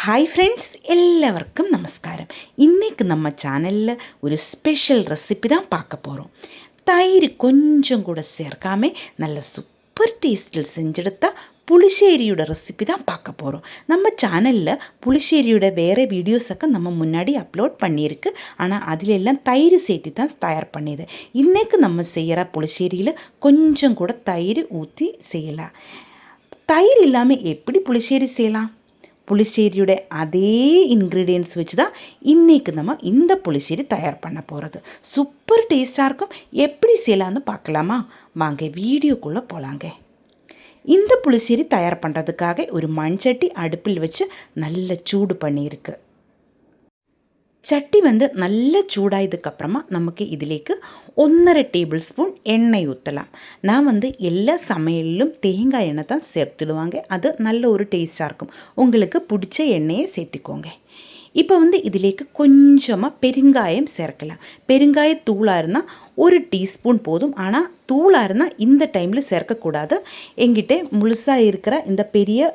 Hi friends, എല്ലാവർക്കും നമസ്കാരം. இன்றைக்கு நம்ம சேனலில் ஒரு ஸ்பெஷல் ரெசிபி தான் பார்க்க போகிறோம். தயிர் கொஞ்சம் கூட சேர்க்காம நல்ல சூப்பர் டேஸ்ட்டில் செஞ்செடுத்த புளிശ്ശേരിயோட ரெசிபி தான் பார்க்க போகிறோம். நம்ம சேனலில் புளிശ്ശേരിயோட வேறு வீடியோஸொക്കെ நம்ம முன்னாடி அப்லோட் பண்ணியிருக்கு. ஆனால் அதில் எல்லாம் தயிர் சேர்த்து தான் தயார் பண்ணியது. இன்றைக்கு நம்ம செய்கிற புளிശ്ശേരിயில் கொஞ்சம் கூட தயிர் ஊற்றி செய்யலாம். தயிர் இல்லாமல் எப்படி புளிശ്ശേരി செய்யலாம்? புளிശ്ശേരിയുടെ அதே இன்க்ரீடியன்ட்ஸ் வச்சு தான் இன்றைக்கி நம்ம இந்த புளிശ്ശേരി தயார் பண்ண போகிறது. சூப்பர் டேஸ்ட்டாக இருக்கும். எப்படி செய்யலான்னு பார்க்கலாமா? வாங்க வீடியோக்குள்ளே போகலாங்க. இந்த புளிശ്ശേരി தயார் பண்ணுறதுக்காக ஒரு மண்சட்டி அடுப்பில் வச்சு நல்ல சூடு பண்ணியிருக்கு. சட்டி நல்ல சூடாயதுக்கப்புறமா நமக்கு இதிலேக்கு 1.5 டேபிள் ஸ்பூன் எண்ணெய் ஊற்றலாம். நான் எல்லா சமையலிலும் தேங்காய் எண்ணெய் தான் சேர்த்துடுவாங்க. அது நல்ல ஒரு டேஸ்ட்டாக இருக்கும். உங்களுக்கு பிடிச்ச எண்ணெயை சேர்த்துக்கோங்க. இப்போ இதிலேக்கு கொஞ்சமாக பெருங்காயம் சேர்க்கலாம். பெருங்காயத்தூளாக இருந்தால் 1 டீஸ்பூன் போதும். ஆனால் தூளாக இருந்தால் இந்த டைமில் சேர்க்கக்கூடாது. எங்கிட்ட முழுசாக இருக்கிற இந்த பெரிய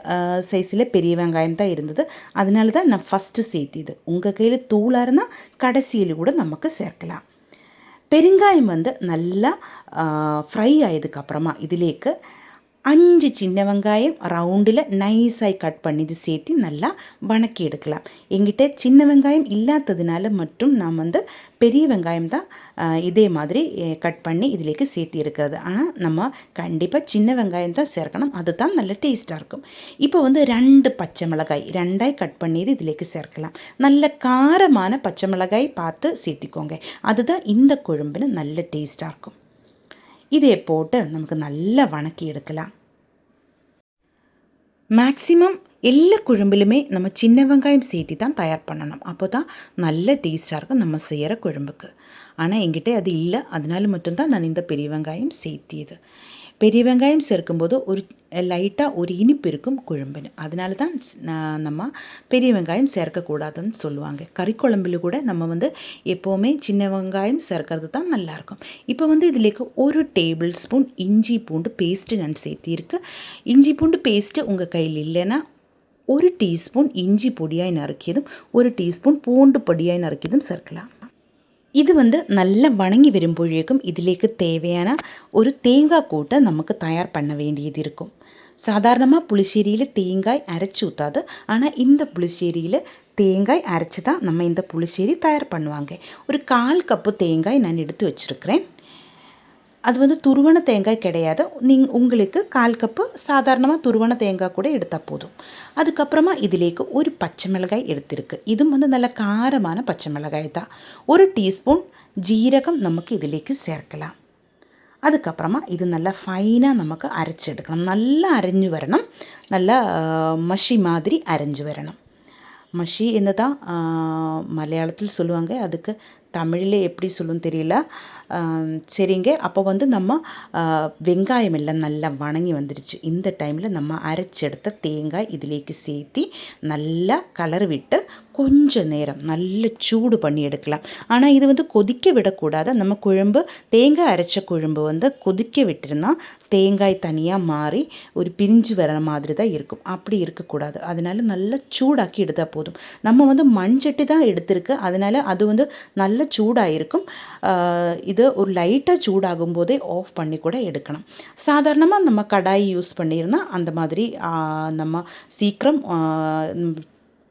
சைஸில் பெரிய வெங்காயம் தான் இருந்தது. அதனால தான் நான் ஃபஸ்ட்டு சேர்த்திது. உங்கள் கையில் தூளாக இருந்தால் கடைசியில் கூட நமக்கு சேர்க்கலாம். பெருங்காயம் நல்லா ஃப்ரை ஆயதுக்கப்புறமா இதிலேக்கு 5 சின்ன வெங்காயம் ரவுண்டில் நைஸாக கட் பண்ணி இது சேர்த்து நல்லா வணக்கி எடுக்கலாம். எங்கிட்ட சின்ன வெங்காயம் இல்லாததுனால மட்டும் நான் பெரிய வெங்காயம் தான் இதே மாதிரி கட் பண்ணி இதிலேக்கு சேர்த்து இருக்கிறது. ஆனால் நம்ம கண்டிப்பாக சின்ன வெங்காயம் தான் சேர்க்கணும். அதுதான் நல்ல டேஸ்ட்டாக இருக்கும். இப்போ 2 பச்சை மிளகாய் 2ஆக கட் பண்ணி இதிலேக்கு சேர்க்கலாம். நல்ல காரமான பச்சை மிளகாய் பார்த்து சேர்த்திக்கோங்க. அதுதான் இந்த குழம்புன்னு நல்ல டேஸ்ட்டாக இருக்கும். இதை போட்டு நமக்கு நல்லா வணக்கி எடுக்கலாம். மேக்ஸிமம் எல்லா குழம்புலுமே நம்ம சின்ன வெங்காயம் சேர்த்து தான் தயார் பண்ணணும். அப்போ தான் நல்ல டேஸ்ட்டாக இருக்கும் நம்ம செய்கிற குழம்புக்கு. ஆனால் என்கிட்ட அது இல்லை. அதனால மட்டும்தான் நான் இந்த பெரிய வெங்காயம் சேர்த்தியது. பெரிய வெங்காயம் சேர்க்கும்போது ஒரு லைட்டாக ஒரு இனிப்பு இருக்கும் குழம்புன்னு. அதனால தான் நம்ம பெரிய வெங்காயம் சேர்க்கக்கூடாதுன்னு சொல்லுவாங்க. கறி குழம்புல கூட நம்ம எப்போவுமே சின்ன வெங்காயம் சேர்க்கறது தான் நல்லாயிருக்கும். இப்போ இதிலேக்கு 1 டேபிள் ஸ்பூன் இஞ்சி பூண்டு பேஸ்ட்டு நான் சேர்த்திருக்கு. இஞ்சி பூண்டு பேஸ்ட்டு உங்கள் கையில் இல்லைன்னா 1 டீஸ்பூன் இஞ்சி பொடியாய் நறுக்கியதும் 1 டீஸ்பூன் பூண்டு பொடியாய் நறுக்கியதும் சேர்க்கலாம். இது நல்லா வணங்கி வரும்பொழுதும் இதிலேக்கு தேவையான ஒரு தேங்காய் கூட்டை நமக்கு தயார் பண்ண வேண்டியது இருக்கும். சாதாரணமாக புளிശ്ശേരിயில் தேங்காய் அரைச்சி ஊற்றாது. ஆனால் இந்த புளிശ്ശേരിயில் தேங்காய் அரைச்சி தான் நம்ம இந்த புளிശ്ശേരി தயார் பண்ணுவாங்க. ஒரு 1/4 கப்பு தேங்காய் நான் எடுத்து வச்சுருக்கிறேன். அது துருவன தேங்காய் கிடையாது. உங்களுக்கு 1/4 கப்பு சாதாரணமாக துருவன தேங்காய் கூட எடுத்தால் போதும். அதுக்கப்புறமா இதிலேக்கு ஒரு பச்சை மிளகாய் எடுத்திருக்கு. இதுவும் நல்ல காரமான பச்சை மிளகாய் தான். 1 டீஸ்பூன் ஜீரகம் நமக்கு இதிலேக்கு சேர்க்கலாம். அதுக்கப்புறமா இது நல்லா ஃபைனாக நமக்கு அரைச்சி எடுக்கணும். நல்லா அரைஞ்சு வரணும். நல்லா மஷி மாதிரி அரைஞ்சு வரணும். மஷி என்ன தான் மலையாளத்தில் சொல்லுவாங்க. அதுக்கு தமிழில் எப்படி சொல்லுன்னு தெரியல. சரிங்க. அப்போ நம்ம வெங்காயம் எல்லாம் நல்லா வணங்கி வந்துடுச்சு. இந்த டைமில் நம்ம அரைச்செடுத்த தேங்காய் இதிலேக்கு சேர்த்து நல்லா கலர் விட்டு கொஞ்சம் நேரம் நல்ல சூடு பண்ணி எடுக்கலாம். ஆனால் இது கொதிக்க விடக்கூடாது. நம்ம குழம்பு தேங்காய் அரைச்ச குழம்பு கொதிக்க விட்டுருந்தால் தேங்காய் தனியாக மாறி ஒரு பிரிஞ்சு வர மாதிரி தான் இருக்கும். அப்படி இருக்கக்கூடாது. அதனால நல்லா சூடாக்கி எடுத்தால் போதும். நம்ம மண்சட்டி தான் எடுத்திருக்கு. அதனால் அது நல்ல சூடாகிருக்கும். இது ஒரு லைட்டாக சூடாகும் போதே ஆஃப் பண்ணி கூட எடுக்கணும். சாதாரணமாக நம்ம கடாய் யூஸ் பண்ணியிருந்தால் அந்த மாதிரி நம்ம சீக்கிரம்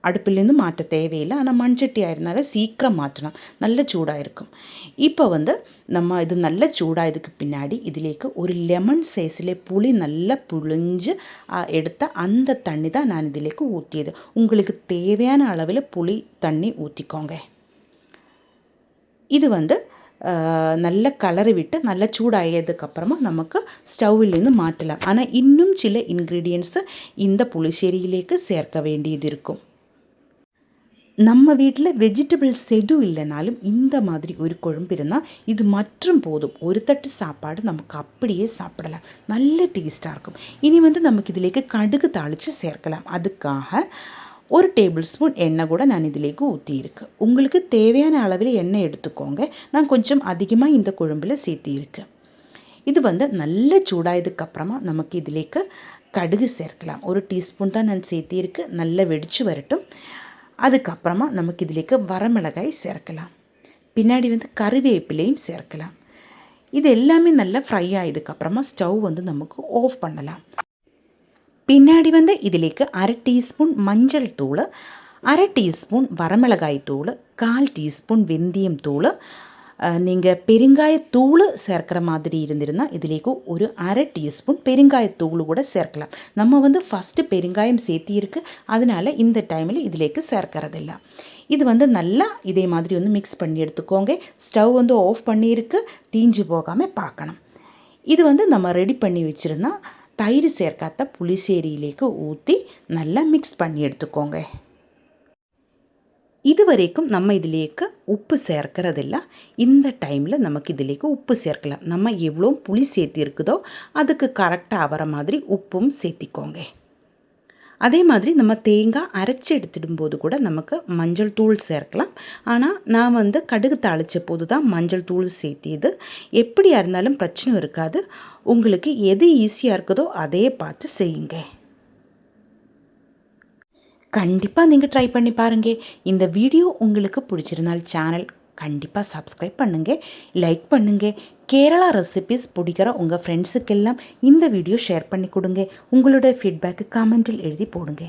அடுப்பிலேருந்து மாற்ற தேவையில்லை. ஆனால் மண்சட்டி ஆயிருந்தாலும் சீக்கிரம் மாற்றணும். நல்ல சூடாக இருக்கும். இப்போ நம்ம இது நல்ல சூடாயதுக்கு பின்னாடி இதிலேக்கு ஒரு லெமன் சைஸில் புளி நல்லா புழிஞ்சு எடுத்த அந்த தண்ணி தான் நான் இதிலேக்கு ஊற்றியது. உங்களுக்கு தேவையான அளவில் புளி தண்ணி ஊற்றிக்கோங்க. இது நல்ல கலரை விட்டு நல்லா சூடாயதுக்கப்புறமா நமக்கு ஸ்டவ்விலேருந்து மாற்றலாம். ஆனால் இன்னும் சில இன்க்ரீடியன்ட்ஸை இந்த புளிശ്ശേരിயிலேக்கு சேர்க்க வேண்டியது இருக்கும். நம்ம வீட்டில் வெஜிடபிள்ஸ் எதுவும் இல்லைனாலும் இந்த மாதிரி ஒரு குழம்பு இருந்தால் இது மற்றும் போதும். ஒரு தட்டு சாப்பாடு நமக்கு அப்படியே சாப்பிடலாம். நல்ல டேஸ்ட்டாக இருக்கும். இனி நமக்கு இதிலேக்கு கடுகு தாளித்து சேர்க்கலாம். அதுக்காக 1 டேபிள் ஸ்பூன் எண்ணெய் கூட நான் இதிலேக்கு ஊற்றியிருக்கு. உங்களுக்கு தேவையான அளவில் எண்ணெய் எடுத்துக்கோங்க. நான் கொஞ்சம் அதிகமாக இந்த குழம்பில் சேர்த்தியிருக்கேன். இது நல்ல சூடாயதுக்கப்புறமா நமக்கு இதிலேக்கு கடுகு சேர்க்கலாம். 1 டீஸ்பூன் தான் நான் சேர்த்திருக்கு. நல்லா வெடித்து வரட்டும். அதுக்கப்புறமா நமக்கு இதிலேக்கு வரமிளகாய் சேர்க்கலாம். பின்னாடி கறிவேப்பிலையும் சேர்க்கலாம். இது எல்லாமே நல்லா ஃப்ரை ஆகிதுக்கப்புறமா ஸ்டவ் நமக்கு ஆஃப் பண்ணலாம். பின்னாடி இதிலேக்கு 1/2 டீஸ்பூன் மஞ்சள் தூள், 1/2 டீஸ்பூன் வரமிளகாய் தூள், 1/4 டீஸ்பூன் வெந்தயம் தூள், நீங்கள் பெருங்காயத்தூள் சேர்க்கிற மாதிரி இருந்திருந்தால் இதிலேக்கு ஒரு 1/2 டீஸ்பூன் பெருங்காயத்தூள் கூட சேர்க்கலாம். நம்ம ஃபஸ்ட்டு பெருங்காயம் சேர்த்திருக்கு, அதனால் இந்த டைமில் இதிலேக்கு சேர்க்கறதில்ல. இது நல்லா இதே மாதிரி மிக்ஸ் பண்ணி எடுத்துக்கோங்க. ஸ்டவ் ஆஃப் பண்ணியிருக்கு, தீஞ்சு போகாமல் பார்க்கணும். இது நம்ம ரெடி பண்ணி வச்சுருந்தா தயிர் சேர்க்காத புளிசேரியிலேக்கு ஊற்றி நல்லா மிக்ஸ் பண்ணி எடுத்துக்கோங்க. இது வரைக்கும் நம்ம இதிலேக்கு உப்பு சேர்க்கறதில்ல. இந்த டைமில் நமக்கு இதிலேக்கு உப்பு சேர்க்கலாம். நம்ம எவ்வளோ புளி சேர்த்திருக்குதோ அதுக்கு கரெக்டாக ஆகிற மாதிரி உப்பும் சேர்த்திக்கோங்க. அதே மாதிரி நம்ம தேங்காய் அரைச்சி எடுத்துடும்போது கூட நமக்கு மஞ்சள் தூள் சேர்க்கலாம். ஆனால் நான் கடுகு தாளித்த போது தான் மஞ்சள் தூள் சேர்த்தியது. எப்படியா இருந்தாலும் பிரச்சனை இருக்காது. உங்களுக்கு எது ஈஸியாக இருக்குதோ அதே பார்த்து செய்யுங்க. கண்டிப்பாக நீங்கள் ட்ரை பண்ணி பாருங்கள். இந்த வீடியோ உங்களுக்கு பிடிச்சிருந்தால் சேனல் கண்டிப்பாக சப்ஸ்கிரைப் பண்ணுங்கள், லைக் பண்ணுங்கள். கேரளா ரெசிபீஸ் பிடிக்கிற உங்கள் ஃப்ரெண்ட்ஸுக்கெல்லாம் இந்த வீடியோ ஷேர் பண்ணி கொடுங்க. உங்களோட ஃபீட்பேக்கு கமெண்ட்டில் எழுதி போடுங்க.